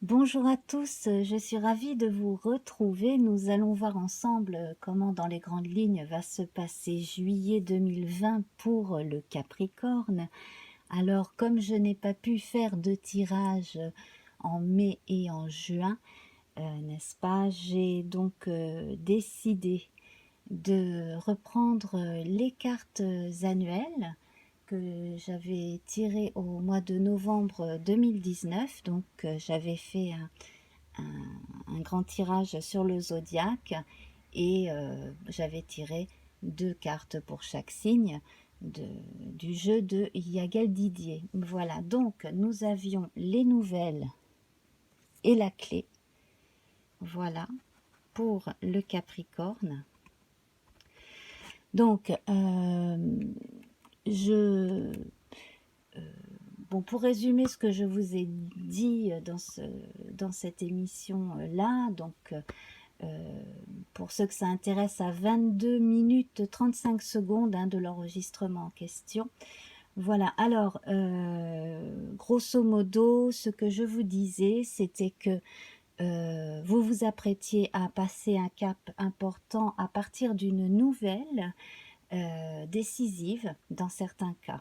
Bonjour à tous, je suis ravie de vous retrouver. Nous allons voir ensemble comment dans les grandes lignes va se passer juillet 2020 pour le Capricorne. Alors comme je n'ai pas pu faire de tirage en mai et en juin, n'est-ce pas, j'ai donc décidé de reprendre les cartes annuelles que j'avais tirées au mois de novembre 2019. Donc j'avais fait un grand tirage sur le zodiaque et j'avais tiré 2 cartes pour chaque signe du jeu de Yagal Didier. Voilà, donc nous avions les nouvelles et la clé. Voilà pour le Capricorne. Donc, je bon, pour résumer ce que je vous ai dit dans cette émission-là, donc pour ceux que ça intéresse, à 22 minutes 35 secondes de l'enregistrement en question. Voilà, alors, grosso modo, ce que je vous disais, c'était que vous vous apprêtiez à passer un cap important à partir d'une nouvelle décisive dans certains cas.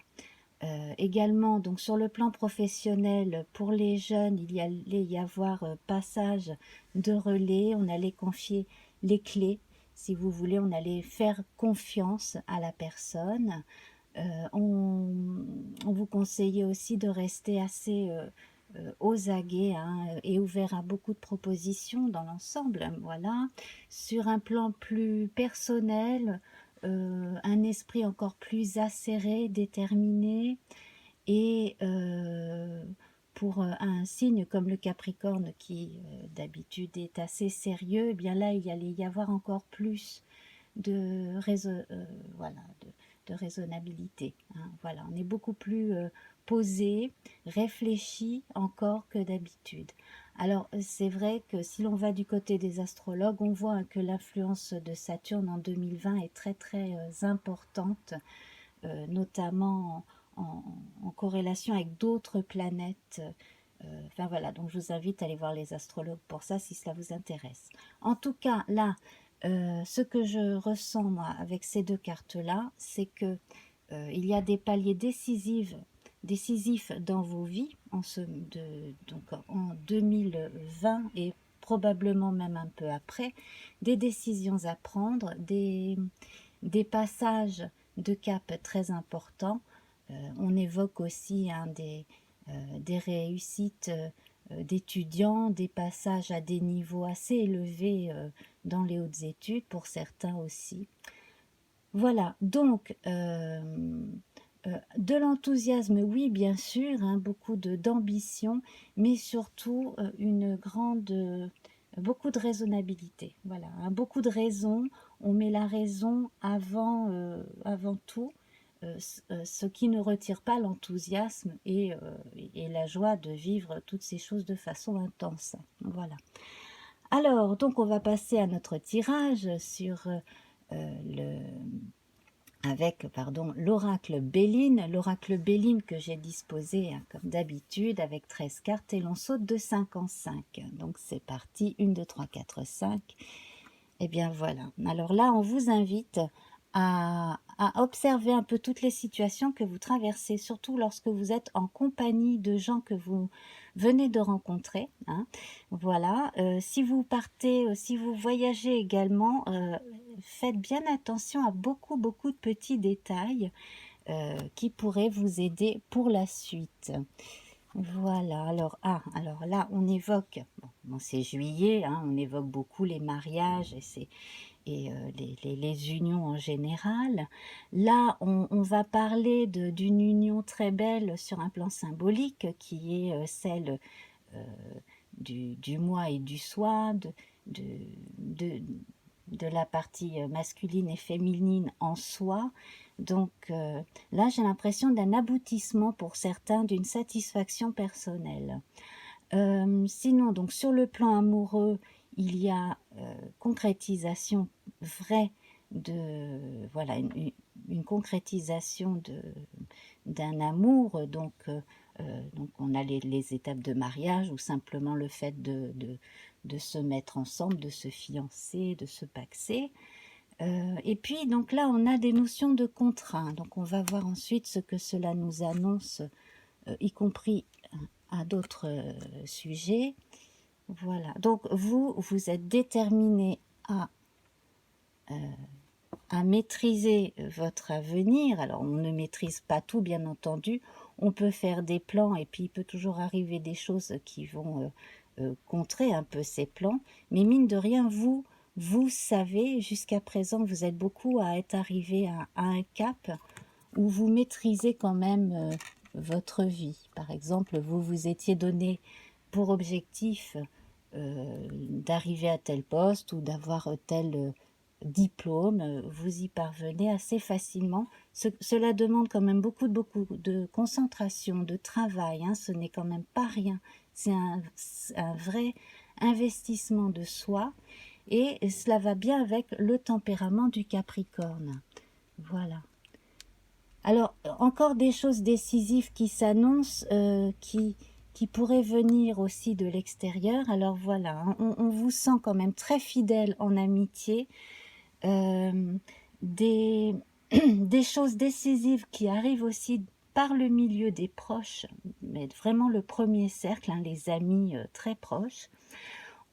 Également, donc sur le plan professionnel, pour les jeunes, il y allait y avoir passage de relais, on allait confier les clés, si vous voulez, on allait faire confiance à la personne. On vous conseillait aussi de rester assez aux aguets et ouvert à beaucoup de propositions dans l'ensemble. Voilà. Sur un plan plus personnel, un esprit encore plus acéré, déterminé, et pour un signe comme le Capricorne qui d'habitude est assez sérieux, eh bien là il allait y avoir encore plus de, voilà, de raisonnabilité. Voilà, on est beaucoup plus posé, réfléchi encore que d'habitude. Alors c'est vrai que si l'on va du côté des astrologues, on voit que l'influence de Saturne en 2020 est très très importante, notamment en corrélation avec d'autres planètes. Enfin voilà, donc je vous invite à aller voir les astrologues pour ça si cela vous intéresse. En tout cas, là, ce que je ressens moi avec ces 2 cartes-là, c'est que il y a des paliers décisifs dans vos vies donc en 2020 et probablement même un peu après, des décisions à prendre, des passages de cap très importants. On évoque aussi des réussites d'étudiants, des passages à des niveaux assez élevés dans les hautes études pour certains aussi. Voilà, donc de l'enthousiasme, oui, bien sûr, beaucoup d'ambition, mais surtout beaucoup de raisonnabilité. Voilà, beaucoup de raison. On met la raison avant tout, ce qui ne retire pas l'enthousiasme et la joie de vivre toutes ces choses de façon intense. Voilà. Alors, donc on va passer à notre tirage sur le avec l'oracle Béline. L'oracle Béline que j'ai disposé comme d'habitude avec 13 cartes et l'on saute de 5 en 5. Donc c'est parti, 1, 2, 3, 4, 5. Et bien voilà. Alors là, on vous invite à observer un peu toutes les situations que vous traversez, surtout lorsque vous êtes en compagnie de gens que vous venez de rencontrer. Voilà. Si vous partez, si vous voyagez également, faites bien attention à beaucoup de petits détails qui pourraient vous aider pour la suite. Voilà, alors là, on évoque, bon, c'est juillet, on évoque beaucoup les mariages et les unions en général. Là, on va parler d'une union très belle sur un plan symbolique qui est celle euh, du moi et du soi, de, de, de la partie masculine et féminine en soi. Donc là, j'ai l'impression d'un aboutissement pour certains, d'une satisfaction personnelle. Sinon, donc sur le plan amoureux, il y a concrétisation vraie voilà, une concrétisation d'un amour, donc Donc on a les étapes de mariage ou simplement le fait de se mettre ensemble, de se fiancer, de se paxer. Et puis donc là on a des notions de contrat. Donc on va voir ensuite ce que cela nous annonce, y compris à d'autres sujets. Voilà, donc vous êtes déterminé à maîtriser votre avenir. Alors on ne maîtrise pas tout bien entendu, on peut faire des plans et puis il peut toujours arriver des choses qui vont contrer un peu ces plans, mais mine de rien vous savez, jusqu'à présent vous êtes beaucoup à être arrivé à un cap où vous maîtrisez quand même votre vie. Par exemple, vous vous étiez donné pour objectif d'arriver à tel poste ou d'avoir tel diplôme, vous y parvenez assez facilement. Cela demande quand même beaucoup de concentration, de travail, hein, ce n'est quand même pas rien. C'est un vrai investissement de soi et cela va bien avec le tempérament du Capricorne. Voilà. Alors, encore des choses décisives qui s'annoncent, qui pourraient venir aussi de l'extérieur. Alors voilà, hein, on vous sent quand même très fidèle en amitié. Des, des choses décisives qui arrivent aussi par le milieu des proches, mais vraiment le premier cercle, hein, les amis très proches.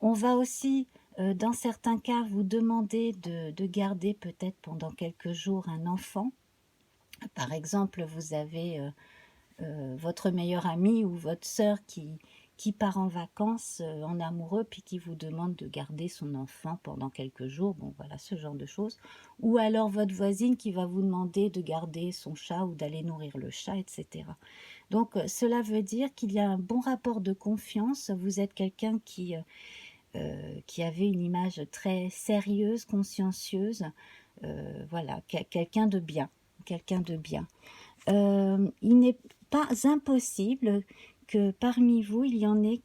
On va aussi, dans certains cas, vous demander de garder peut-être pendant quelques jours un enfant. Par exemple, vous avez votre meilleur ami ou votre sœur qui part en vacances en amoureux, puis qui vous demande de garder son enfant pendant quelques jours, bon voilà, ce genre de choses. Ou alors votre voisine qui va vous demander de garder son chat ou d'aller nourrir le chat, etc. Donc cela veut dire qu'il y a un bon rapport de confiance, vous êtes quelqu'un qui avait une image très sérieuse, consciencieuse, voilà, quelqu'un de bien, quelqu'un de bien. Il n'est pas impossible que parmi vous, il y en ait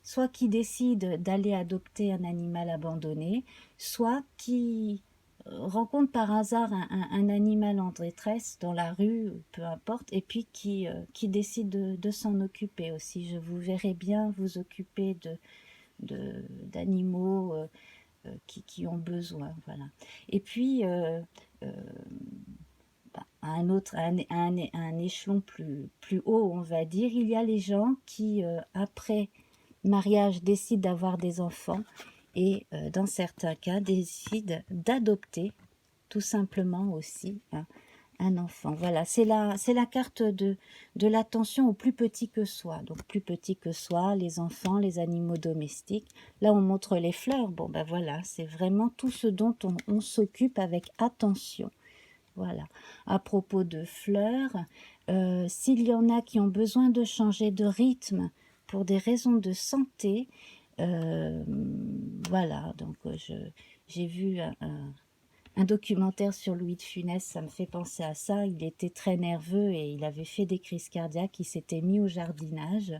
soit qui décident d'aller adopter un animal abandonné, soit qui rencontrent par hasard un animal en détresse dans la rue, peu importe, et puis qui décident de s'en occuper aussi. Je vous verrai bien vous occuper d'animaux qui ont besoin, voilà. Et puis, à un échelon plus haut, on va dire, il y a les gens qui, après mariage, décident d'avoir des enfants et, dans certains cas, décident d'adopter tout simplement aussi un enfant. Voilà, c'est la carte de l'attention au plus petit que soi. Donc, plus petit que soi, les enfants, les animaux domestiques. Là, on montre les fleurs. Bon, ben voilà, c'est vraiment tout ce dont on s'occupe avec attention. Voilà. À propos de fleurs, s'il y en a qui ont besoin de changer de rythme pour des raisons de santé, voilà, donc j'ai vu un documentaire sur Louis de Funès, ça me fait penser à ça. Il était très nerveux et il avait fait des crises cardiaques, il s'était mis au jardinage.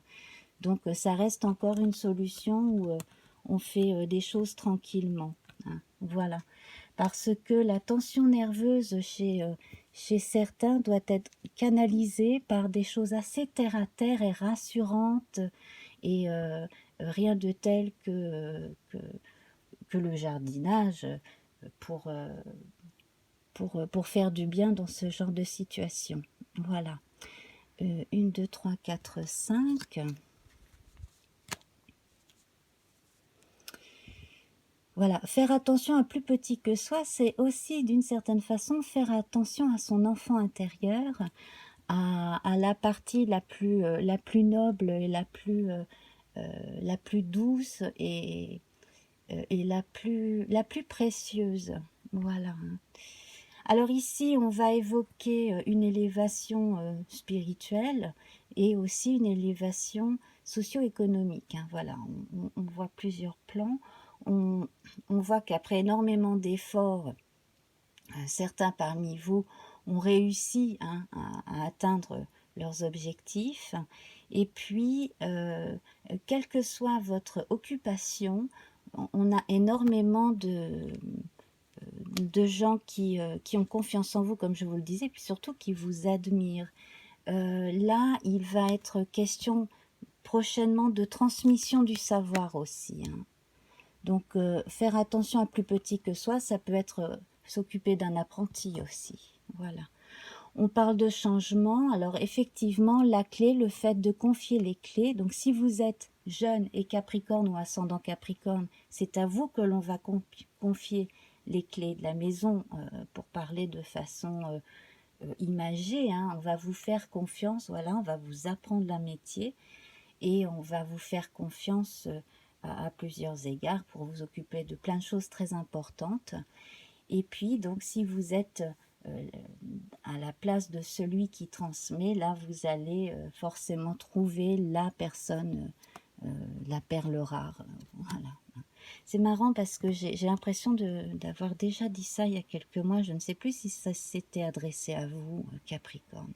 Donc ça reste encore une solution où on fait des choses tranquillement, hein. Voilà. Parce que la tension nerveuse chez certains doit être canalisée par des choses assez terre-à-terre et rassurantes et rien de tel que le jardinage pour, euh, pour faire du bien dans ce genre de situation. Voilà. 1, 2, 3, 4, 5. Voilà, faire attention à plus petit que soi, c'est aussi d'une certaine façon faire attention à son enfant intérieur, à la partie la plus noble et la plus douce et la plus précieuse. Voilà. Alors ici, on va évoquer une élévation spirituelle et aussi une élévation socio-économique, hein. Voilà, on voit plusieurs plans. On voit qu'après énormément d'efforts, certains parmi vous ont réussi, hein, à atteindre leurs objectifs. Et puis, quelle que soit votre occupation, on a énormément de gens qui ont confiance en vous, comme je vous le disais, puis surtout qui vous admirent. là, il va être question prochainement de transmission du savoir aussi, hein. Donc, faire attention à plus petit que soi, ça peut être s'occuper d'un apprenti aussi. Voilà. On parle de changement. Alors, effectivement, la clé, le fait de confier les clés. Donc, si vous êtes jeune et Capricorne ou ascendant Capricorne, c'est à vous que l'on va confier les clés de la maison, pour parler de façon imagée, hein. On va vous faire confiance, voilà, on va vous apprendre un métier et on va vous faire confiance à plusieurs égards pour vous occuper de plein de choses très importantes. Et puis, donc, si vous êtes à la place de celui qui transmet, là, vous allez forcément trouver la personne, la perle rare. Voilà. C'est marrant parce que j'ai l'impression d'avoir déjà dit ça il y a quelques mois. Je ne sais plus si ça s'était adressé à vous, Capricorne.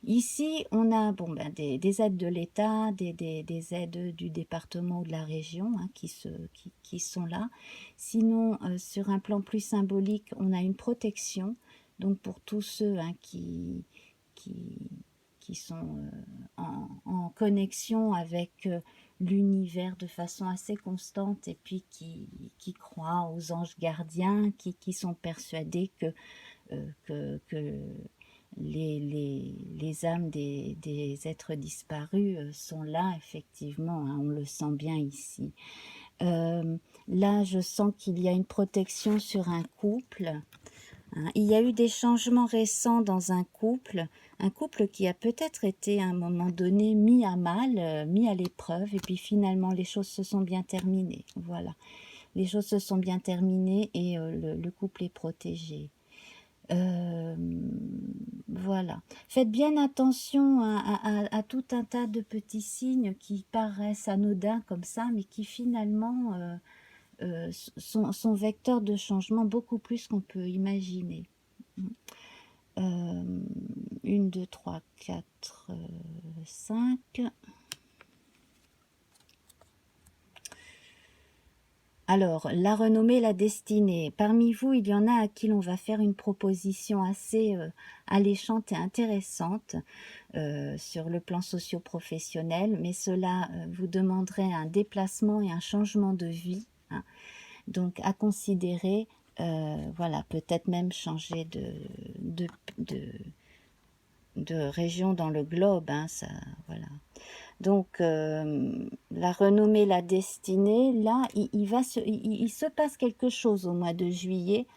Ici, on a bon, ben, des aides de l'État, des aides du département ou de la région, hein, qui sont là. Sinon, sur un plan plus symbolique, on a une protection. Donc pour tous ceux, hein, qui, qui sont en connexion avec l'univers de façon assez constante et puis qui croient aux anges gardiens, qui sont persuadés que les âmes des êtres disparus sont là, effectivement, hein, on le sent bien ici. Là, je sens qu'il y a une protection sur un couple. Hein. Il y a eu des changements récents dans un couple qui a peut-être été à un moment donné mis à mal, mis à l'épreuve, et puis finalement les choses se sont bien terminées. Voilà, les choses se sont bien terminées et le couple est protégé. Voilà. Faites bien attention à tout un tas de petits signes qui paraissent anodins comme ça, mais qui finalement sont vecteurs de changement beaucoup plus qu'on peut imaginer. 1, 2, 3, 4, 5. Alors, la renommée, la destinée. Parmi vous, il y en a à qui l'on va faire une proposition assez alléchante et intéressante sur le plan socio-professionnel, mais cela vous demanderait un déplacement et un changement de vie, hein. Donc, à considérer, voilà, peut-être même changer de région dans le globe, hein, ça, voilà. Donc, la renommée, la destinée, là, il se passe quelque chose au mois de juillet.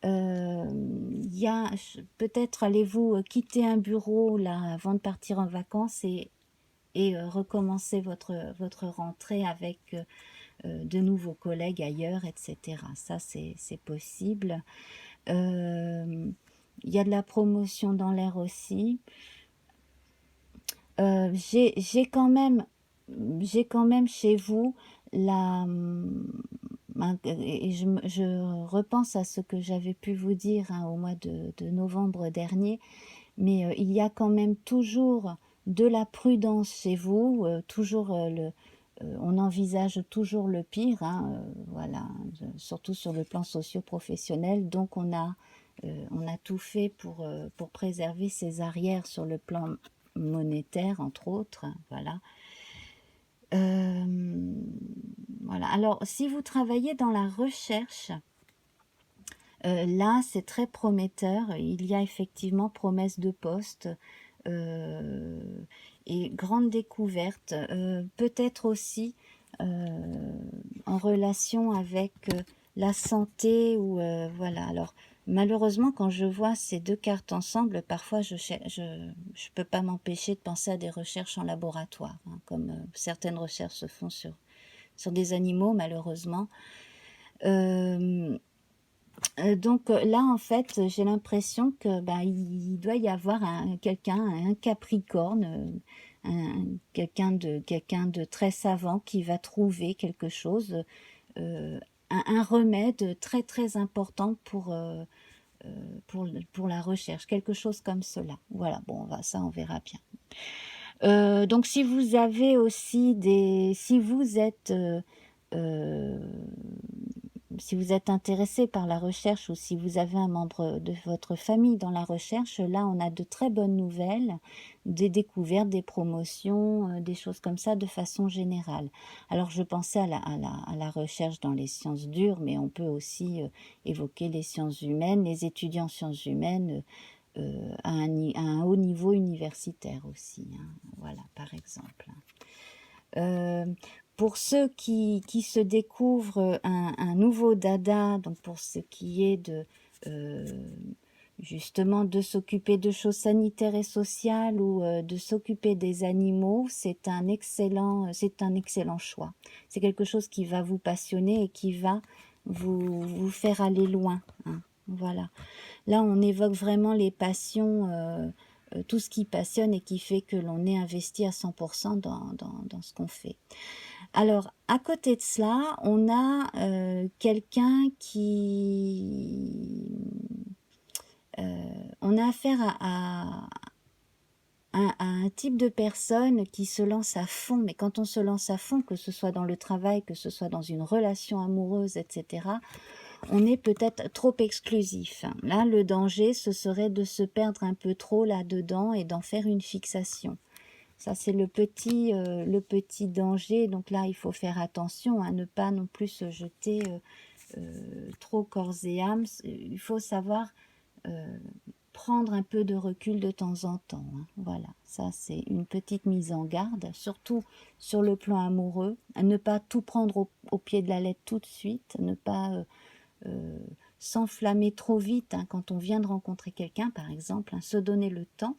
Il y a, peut-être allez-vous quitter un bureau là avant de partir en vacances et recommencer votre rentrée avec de nouveaux collègues ailleurs, etc. Ça, c'est possible. Il y a de la promotion dans l'air aussi. J'ai quand même chez vous la et je repense à ce que j'avais pu vous dire, hein, au mois de novembre dernier, mais il y a quand même toujours de la prudence chez vous, toujours on envisage toujours le pire, hein, voilà, surtout sur le plan socio-professionnel, donc on a tout fait pour préserver ses arrières sur le plan monétaire, entre autres, voilà. Voilà. Alors, si vous travaillez dans la recherche, là, c'est très prometteur. Il y a effectivement promesse de poste et grande découverte. Peut-être aussi en relation avec la santé ou voilà. Alors, malheureusement, quand je vois ces deux cartes ensemble, parfois je peux pas m'empêcher de penser à des recherches en laboratoire, hein, comme certaines recherches se font sur des animaux, malheureusement. Donc là, en fait, j'ai l'impression que il doit y avoir quelqu'un, un Capricorne, quelqu'un de très savant qui va trouver quelque chose, un remède très très important pour la recherche, quelque chose comme cela. Voilà, bon, ça on verra bien. Donc si vous avez aussi si vous êtes si vous êtes intéressé par la recherche ou si vous avez un membre de votre famille dans la recherche, là on a de très bonnes nouvelles, des découvertes, des promotions, des choses comme ça de façon générale. Alors je pensais à la recherche dans les sciences dures, mais on peut aussi évoquer les sciences humaines, les étudiants en sciences humaines à un haut niveau universitaire aussi, hein, voilà par exemple. Euh, pour ceux qui se découvrent un nouveau dada, donc pour ce qui est de justement de s'occuper de choses sanitaires et sociales ou de s'occuper des animaux, c'est un excellent choix. C'est quelque chose qui va vous passionner et qui va vous faire aller loin, hein. Voilà. Là, on évoque vraiment les passions, tout ce qui passionne et qui fait que l'on est investi à 100% dans ce qu'on fait. Alors, à côté de cela, on a quelqu'un qui... on a affaire à un type de personne qui se lance à fond, mais quand on se lance à fond, que ce soit dans le travail, que ce soit dans une relation amoureuse, etc., on est peut-être trop exclusif. Là, le danger, ce serait de se perdre un peu trop là-dedans et d'en faire une fixation. Ça, c'est le petit danger. Donc là, il faut faire attention à ne pas non plus se jeter trop corps et âme. Il faut savoir prendre un peu de recul de temps en temps, hein. Voilà, ça c'est une petite mise en garde, surtout sur le plan amoureux, à ne pas tout prendre au pied de la lettre tout de suite, ne pas s'enflammer trop vite, hein, quand on vient de rencontrer quelqu'un, par exemple, hein, se donner le temps.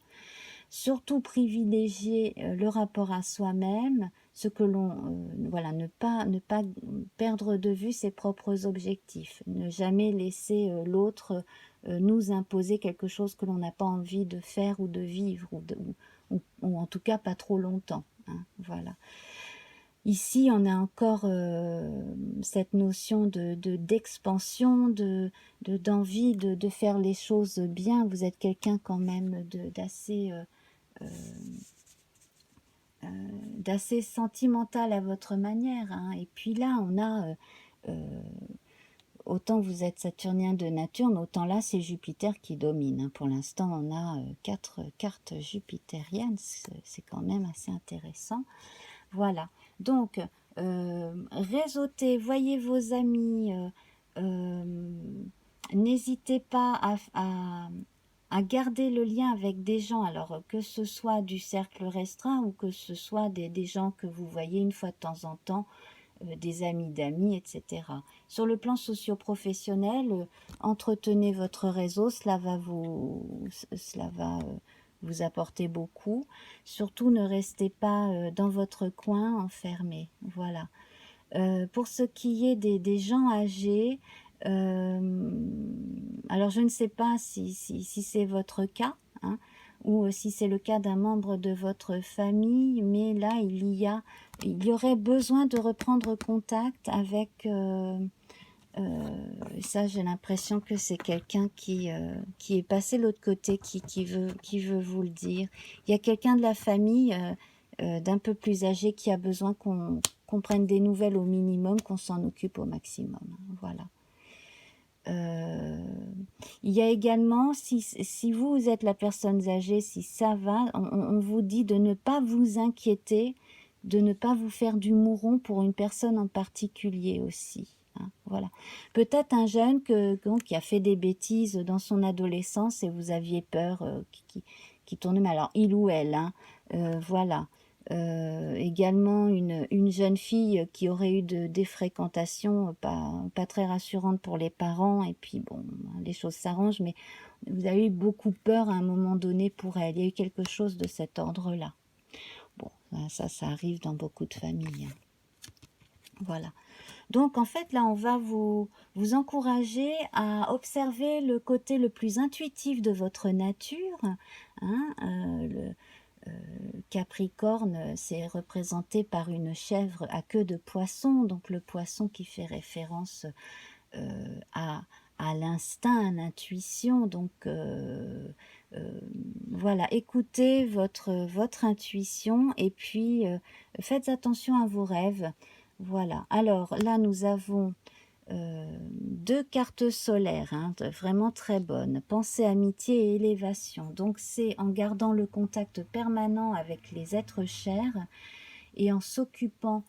Surtout privilégier le rapport à soi-même, ce que l'on, voilà, ne pas perdre de vue ses propres objectifs, ne jamais laisser l'autre nous imposer quelque chose que l'on n'a pas envie de faire ou de vivre, ou en tout cas pas trop longtemps, hein, voilà. Ici, on a encore cette notion d'expansion, d'envie de faire les choses bien. Vous êtes quelqu'un quand même d'assez sentimental à votre manière, hein. Et puis là, on a, autant vous êtes saturnien de nature, mais autant là, c'est Jupiter qui domine, hein. Pour l'instant, on a 4 cartes jupitériennes, c'est quand même assez intéressant. Voilà, donc réseautez, voyez vos amis, n'hésitez pas à garder le lien avec des gens, alors que ce soit du cercle restreint ou que ce soit des gens que vous voyez une fois de temps en temps, des amis d'amis, etc. Sur le plan socio-professionnel, entretenez votre réseau, cela va vous apporter beaucoup. Surtout, ne restez pas dans votre coin enfermé. Voilà. Pour ce qui est des gens âgés, alors je ne sais pas si c'est votre cas, hein, ou si c'est le cas d'un membre de votre famille, mais là, il y aurait besoin de reprendre contact avec... ça, j'ai l'impression que c'est quelqu'un qui est passé de l'autre côté, qui veut vous le dire. Il y a quelqu'un de la famille d'un peu plus âgé qui a besoin qu'on prenne des nouvelles au minimum, qu'on s'en occupe au maximum. Voilà. Il y a également, si vous êtes la personne âgée, si ça va, on vous dit de ne pas vous inquiéter, de ne pas vous faire du mouron pour une personne en particulier aussi, hein, voilà. Peut-être un jeune qui a fait des bêtises dans son adolescence et vous aviez peur qui tourne mal. Alors, il ou elle, hein, voilà. Également une jeune fille qui aurait eu des fréquentations pas très rassurantes pour les parents, et puis bon, les choses s'arrangent, mais vous avez eu beaucoup peur à un moment donné pour elle. Il y a eu quelque chose de cet ordre-là. Bon, ça arrive dans beaucoup de familles, hein. Voilà. Donc en fait là on va vous encourager à observer le côté le plus intuitif de votre nature, hein, Capricorne, c'est représenté par une chèvre à queue de poisson, donc le poisson qui fait référence à l'instinct, à l'intuition. Donc voilà, écoutez votre intuition et puis faites attention à vos rêves. Voilà, alors là nous avons deux cartes solaires, hein, vraiment très bonnes. Pensée, amitié et élévation. Donc c'est en gardant le contact permanent avec les êtres chers et en s'occupant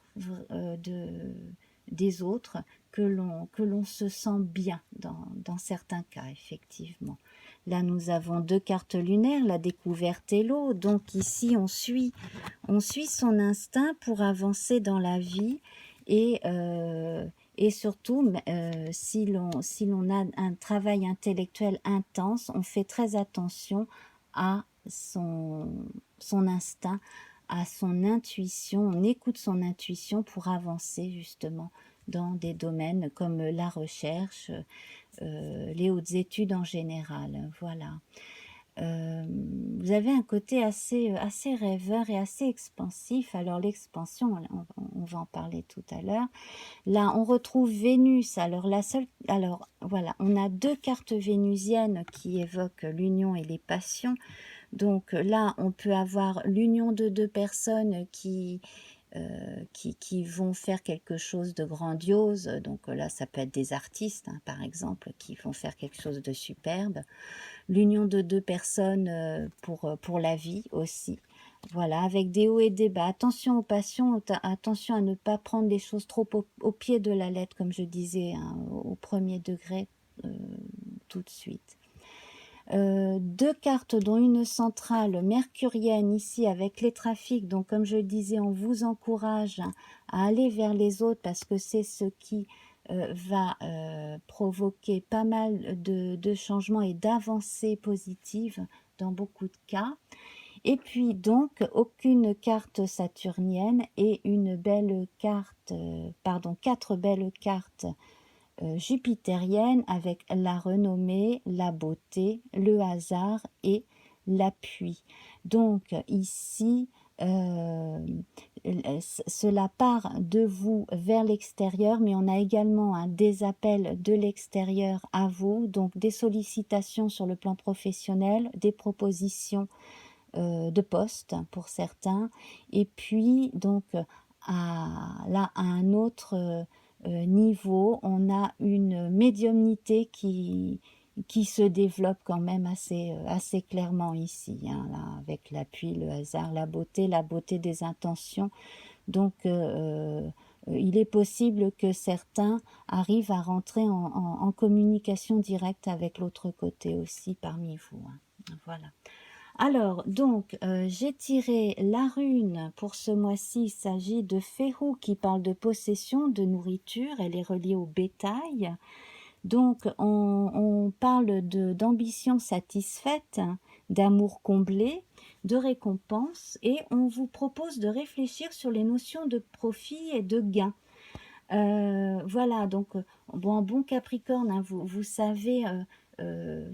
des autres que l'on se sent bien dans certains cas, effectivement. Là, nous avons deux cartes lunaires, la découverte et l'eau. Donc ici, on suit son instinct pour avancer dans la vie et surtout, si l'on a un travail intellectuel intense, on fait très attention à son instinct, à son intuition, on écoute son intuition pour avancer justement dans des domaines comme la recherche, les hautes études en général. Voilà. Vous avez un côté assez rêveur et assez expansif. Alors l'expansion, on va en parler tout à l'heure. Là, on retrouve Vénus. Alors voilà, on a deux cartes vénusiennes qui évoquent l'union et les passions. Donc là, on peut avoir l'union de deux personnes qui vont faire quelque chose de grandiose. Donc là, ça peut être des artistes, hein, par exemple, qui vont faire quelque chose de superbe. L'union de deux personnes pour la vie aussi. Voilà, avec des hauts et des bas. Attention aux passions, attention à ne pas prendre les choses trop au pied de la lettre, comme je disais, hein, au premier degré, tout de suite. Deux cartes dont une centrale mercurienne ici avec les trafics. Donc comme je disais, on vous encourage à aller vers les autres parce que c'est ce qui va provoquer pas mal de changements et d'avancées positives dans beaucoup de cas. Et puis donc aucune carte saturnienne et une belle carte, quatre belles cartes jupitérienne avec la renommée, la beauté, le hasard et l'appui. Donc ici, cela part de vous vers l'extérieur, mais on a également des appels de l'extérieur à vous, donc des sollicitations sur le plan professionnel, des propositions de poste pour certains, et puis donc à un autre niveau, on a une médiumnité qui se développe quand même assez clairement ici, hein, là, avec l'appui, le hasard, la beauté des intentions. Donc, il est possible que certains arrivent à rentrer en communication directe avec l'autre côté aussi parmi vous, hein. Voilà. Alors, donc, j'ai tiré la rune pour ce mois-ci. Il s'agit de Férou qui parle de possession, de nourriture. Elle est reliée au bétail. Donc, on parle d'ambition satisfaite, d'amour comblé, de récompense. Et on vous propose de réfléchir sur les notions de profit et de gain. Voilà, donc, bon Capricorne, hein, vous savez...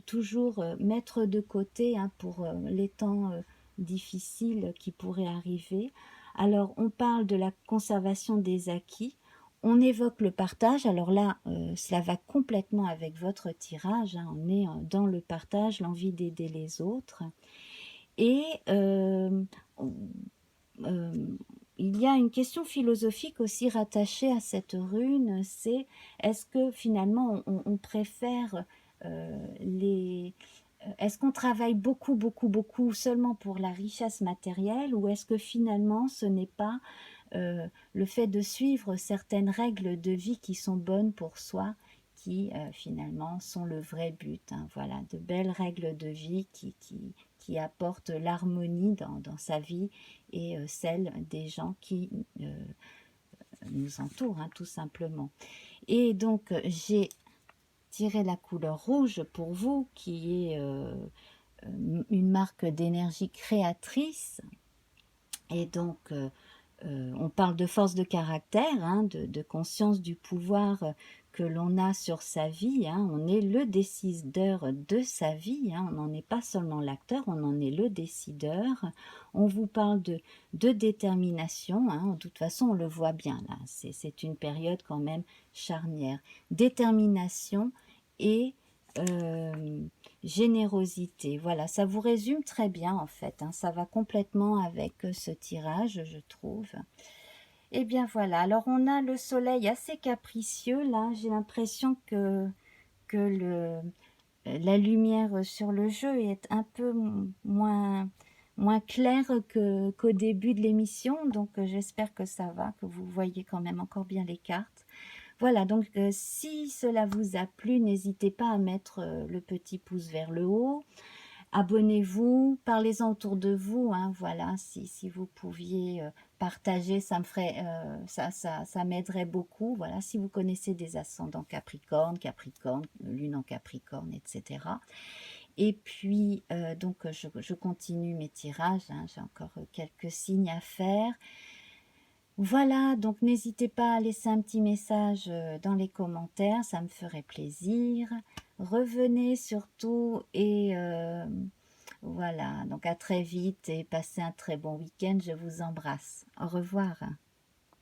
toujours mettre de côté, hein, pour les temps difficiles qui pourraient arriver. Alors, on parle de la conservation des acquis. On évoque le partage. Alors là, cela va complètement avec votre tirage, hein. On est dans le partage, l'envie d'aider les autres. Et il y a une question philosophique aussi rattachée à cette rune, c'est est-ce que finalement on préfère est-ce qu'on travaille beaucoup seulement pour la richesse matérielle ou est-ce que finalement ce n'est pas le fait de suivre certaines règles de vie qui sont bonnes pour soi qui finalement sont le vrai but, hein. Voilà, de belles règles de vie qui apportent l'harmonie dans sa vie et celle des gens qui nous entourent, hein, tout simplement. Et donc j'ai tiré la couleur rouge pour vous qui est une marque d'énergie créatrice et donc on parle de force de caractère, hein, de conscience du pouvoir que l'on a sur sa vie, hein. On est le décideur de sa vie, hein. On n'en est pas seulement l'acteur, on en est le décideur. On vous parle de détermination, hein. De toute façon, on le voit bien là, c'est une période quand même charnière. Détermination et générosité. Voilà, ça vous résume très bien en fait, hein. Ça va complètement avec ce tirage, je trouve. Eh bien voilà, alors on a le soleil assez capricieux là, j'ai l'impression que la lumière sur le jeu est un peu moins claire qu'au début de l'émission, donc j'espère que ça va, que vous voyez quand même encore bien les cartes. Voilà, donc si cela vous a plu, n'hésitez pas à mettre le petit pouce vers le haut. Abonnez-vous, parlez-en autour de vous, hein, voilà, si vous pouviez partager, ça me ferait, ça m'aiderait beaucoup, voilà, si vous connaissez des ascendants Capricorne, Lune en Capricorne, etc. Et puis, donc, je continue mes tirages, hein, j'ai encore quelques signes à faire. Voilà, donc n'hésitez pas à laisser un petit message dans les commentaires, ça me ferait plaisir. Revenez surtout et voilà, donc à très vite et passez un très bon week-end, je vous embrasse. Au revoir.